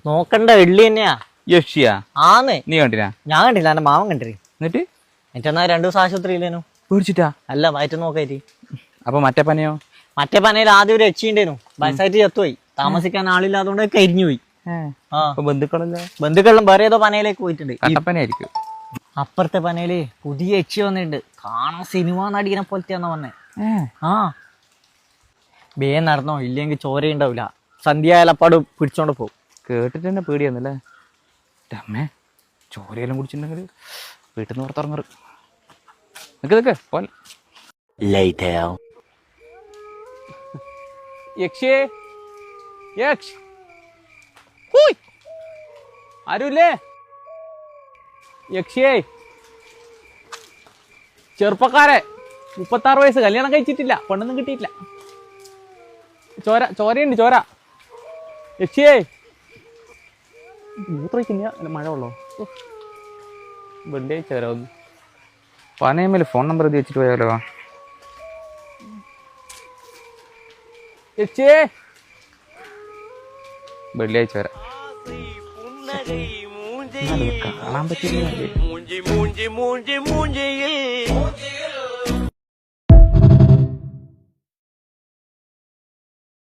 നോക്കണ്ട വെള്ളി തന്നെയാ. യക്ഷിയാ? ആന്ന്. നീ കണ്ടിനാ? ഞാൻ കണ്ടില്ല, എന്റെ മാമൻ കണ്ടിരി. എന്നിട്ട് എന്നിട്ടെന്നാ 2 ദിവസം ആശുപത്രിയില്ലേനു. പേടിച്ചിട്ടാ? അല്ല, വയറ്റ് നോക്കായിട്ട്. അപ്പൊ മറ്റേ പനയോ? മറ്റേ പനയിൽ ആദ്യം ഒരു രക്ഷയുണ്ടേനു, വയസ്സായിട്ട് ചത്തുപോയി. താമസിക്കാൻ ആളില്ലാത്തോണ്ട് കരിഞ്ഞു പോയി. ബന്ധുക്കളും വേറെ ഏതോ പനയിലേക്ക് പോയിട്ടുണ്ട്. കട്ടപ്പനയായിരിക്കും. അപ്പുറത്തെ പനയില് പുതിയ യക്ഷി വന്നിട്ടുണ്ട്. കാണാൻ സിനിമ നടിനെ പോലത്തെയാന്നാ പറഞ്ഞേ. ആ ബേ നടന്നോ, ഇല്ലെങ്കിൽ ചോരയുണ്ടാവില്ല. സന്ധ്യയായാലപ്പാട് പിടിച്ചോണ്ട് പോകും. കേട്ടിട്ട് തന്നെ പേടിയാന്നല്ലേ അമ്മേ. ചോരയെല്ലാം കുടിച്ചിട്ടുണ്ടെങ്കിൽ വീട്ടിൽ നിന്ന് പുറത്തിറങ്ങറ്. നിക്ക് പോലെ യക്ഷിയേ, യക്ഷ് ആരുല്ലേ? യക്ഷിയേ, ചെറുപ്പക്കാരെ, 36 വയസ്സ്, കല്യാണം കഴിച്ചിട്ടില്ല, പെണ്ണൊന്നും കിട്ടിയിട്ടില്ല. ചോരയുണ്ട്, ചോര. യക്ഷിയേ, മൂത്രയ്ക്കുന്ന മഴ ഉള്ളോ? വെള്ളിയാഴ്ച വരാം. പനയമ്മേൽ ഫോൺ നമ്പർ എഴുതി വെച്ചിട്ട് പോയാലോ? യക്ഷിയേ, വെള്ളിയാഴ്ച വരാം. കാണാൻ പറ്റില്ല.